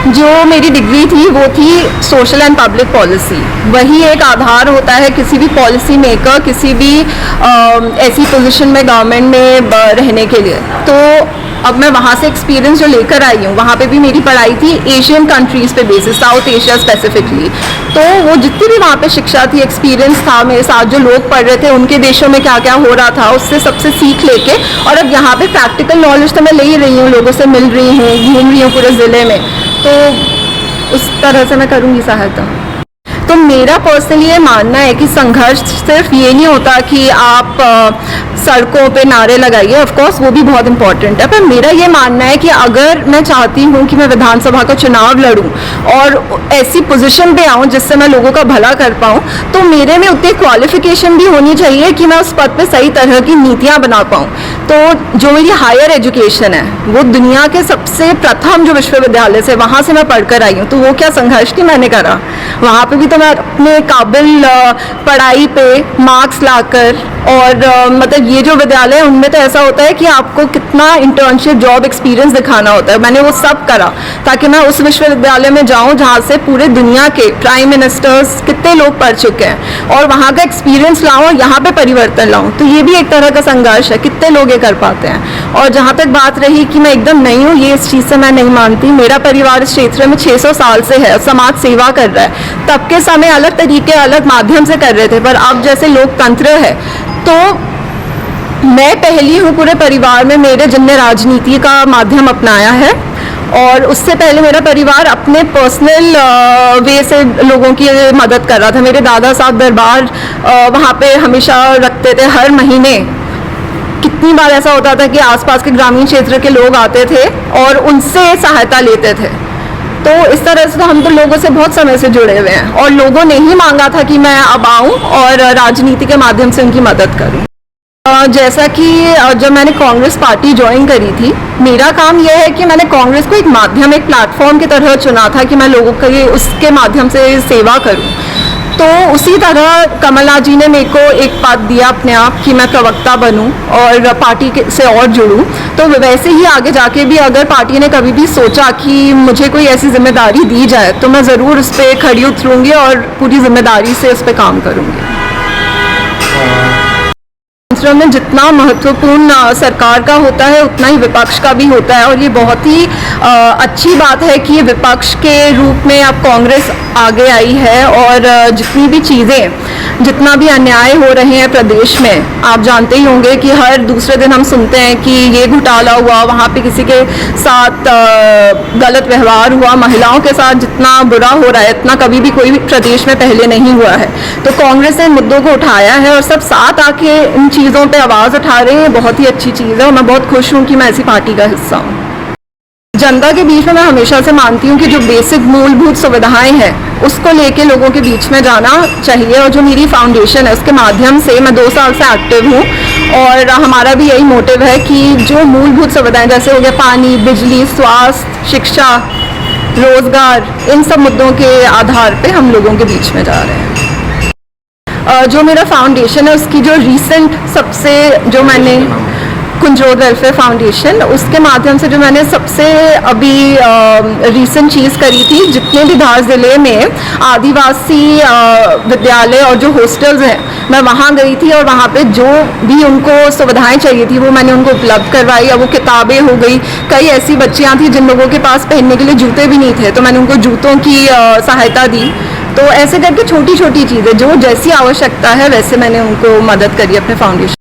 जो मेरी डिग्री थी वो थी सोशल एंड पब्लिक पॉलिसी। वही एक आधार होता है किसी भी पॉलिसी मेकर, किसी भी ऐसी पोजीशन में गवर्नमेंट में रहने के लिए। तो अब मैं वहाँ से एक्सपीरियंस जो लेकर आई हूँ, वहाँ पे भी मेरी पढ़ाई थी एशियन कंट्रीज़ पे बेसिस, साउथ एशिया स्पेसिफिकली। तो वो जितनी भी वहाँ पे शिक्षा थी, एक्सपीरियंस था, मेरे साथ जो लोग पढ़ रहे थे उनके देशों में क्या क्या हो रहा था, उससे सबसे सीख लेके और अब यहाँ पे प्रैक्टिकल नॉलेज तो मैं ले ही रही हूँ, लोगों से मिल रही हूँ, घूम रही हूँ पूरे ज़िले में। तो उस तरह से मैं करूँगी सहायता। तो मेरा पर्सनली ये मानना है कि संघर्ष सिर्फ ये नहीं होता कि आप सड़कों पे नारे लगाइए, ऑफ कोर्स वो भी बहुत इंपॉर्टेंट है, पर मेरा ये मानना है कि अगर मैं चाहती हूँ कि मैं विधानसभा का चुनाव लड़ूँ और ऐसी पोजीशन पे आऊँ जिससे मैं लोगों का भला कर पाऊँ, तो मेरे में उतनी क्वालिफिकेशन भी होनी चाहिए कि मैं उस पद पे सही तरह की नीतियाँ बना पाऊँ। तो जो मेरी हायर एजुकेशन है वो दुनिया के सबसे प्रथम जो विश्वविद्यालय से, वहाँ से मैं पढ़कर आई हूँ। तो वो क्या संघर्ष नहीं मैंने करा, वहाँ पे भी तो मैं अपने काबिल पढ़ाई पे मार्क्स लाकर और मतलब ये जो विद्यालय है उनमें तो ऐसा होता है कि आपको कितना इंटर्नशिप जॉब एक्सपीरियंस दिखाना होता है। मैंने वो सब करा ताकि मैं उस विश्वविद्यालय में जाऊं जहाँ से पूरे दुनिया के प्राइम मिनिस्टर्स कितने लोग पढ़ चुके हैं और वहाँ का एक्सपीरियंस लाऊं और यहाँ पे परिवर्तन लाऊं। तो ये भी एक तरह का संघर्ष है, कितने लोग ये कर पाते हैं। और जहाँ तक बात रही कि मैं एकदम नई हूँ, ये इस चीज़ से मैं नहीं मानती। मेरा परिवार इस क्षेत्र में 600 साल से है, समाज सेवा कर रहा है। तब के समय अलग तरीके अलग माध्यम से कर रहे थे, पर अब जैसे लोकतंत्र है तो मैं पहली हूँ पूरे परिवार में मेरे जिनने राजनीति का माध्यम अपनाया है। और उससे पहले मेरा परिवार अपने पर्सनल वे से लोगों की मदद कर रहा था। मेरे दादा साहब दरबार वहाँ पे हमेशा रखते थे, हर महीने कितनी बार ऐसा होता था कि आसपास के ग्रामीण क्षेत्र के लोग आते थे और उनसे सहायता लेते थे। तो इस तरह से तो हम तो लोगों से बहुत समय से जुड़े हुए हैं और लोगों ने ही मांगा था कि मैं अब आऊँ और राजनीति के माध्यम से उनकी मदद करूँ। जैसा कि जब मैंने कांग्रेस पार्टी ज्वाइन करी थी, मेरा काम यह है कि मैंने कांग्रेस को एक माध्यम, एक प्लेटफॉर्म की तरह चुना था कि मैं लोगों के उसके माध्यम से सेवा करूं। तो उसी तरह कमलनाथ जी ने मेरे को एक पद दिया अपने आप कि मैं प्रवक्ता बनूं और पार्टी से और जुड़ूं। तो वैसे ही आगे जाके भी अगर पार्टी ने कभी भी सोचा कि मुझे कोई ऐसी जिम्मेदारी दी जाए तो मैं ज़रूर उस पर खड़ी उतरूँगी और पूरी जिम्मेदारी से उस पर काम करूँगी। में जितना महत्वपूर्ण सरकार का होता है उतना ही विपक्ष का भी होता है और ये बहुत ही अच्छी बात है कि ये विपक्ष के रूप में अब कांग्रेस आगे आई है और जितनी भी चीज़ें, जितना भी अन्याय हो रहे हैं प्रदेश में, आप जानते ही होंगे कि हर दूसरे दिन हम सुनते हैं कि ये घोटाला हुआ, वहाँ पे किसी के साथ गलत व्यवहार हुआ, महिलाओं के साथ जितना बुरा हो रहा है इतना कभी भी कोई भी प्रदेश में पहले नहीं हुआ है। तो कांग्रेस ने इन मुद्दों को उठाया है और सब साथ आके इन चीज़ों पे आवाज़ उठा रहे हैं। बहुत ही अच्छी चीज़ है और मैं बहुत खुश हूँ कि मैं ऐसी पार्टी का हिस्सा हूँ। जनता के बीच में मैं हमेशा से मानती हूँ कि जो बेसिक मूलभूत सुविधाएं हैं उसको लेके लोगों के बीच में जाना चाहिए और जो मेरी फाउंडेशन है उसके माध्यम से मैं 2 साल से एक्टिव हूँ और हमारा भी यही मोटिव है कि जो मूलभूत सुविधाएं जैसे हो गया पानी, बिजली, स्वास्थ्य, शिक्षा, रोजगार, इन सब मुद्दों के आधार पे हम लोगों के बीच में जा रहे हैं। जो मेरा फाउंडेशन है उसकी जो रिसेंट सबसे जो मैंने कुंजरोद वेलफेयर फाउंडेशन, उसके माध्यम से जो मैंने सबसे अभी रीसेंट चीज़ करी थी, जितने भी धार ज़िले में आदिवासी विद्यालय और जो हॉस्टल्स हैं मैं वहाँ गई थी और वहाँ पे जो भी उनको सुविधाएं चाहिए थी वो मैंने उनको उपलब्ध करवाई। अब वो किताबें हो गई, कई ऐसी बच्चियाँ थी जिन लोगों के पास पहनने के लिए जूते भी नहीं थे तो मैंने उनको जूतों की सहायता दी। तो ऐसे करके छोटी छोटी चीज़ें जो जैसी आवश्यकता है वैसे मैंने उनको मदद करी अपने फाउंडेशन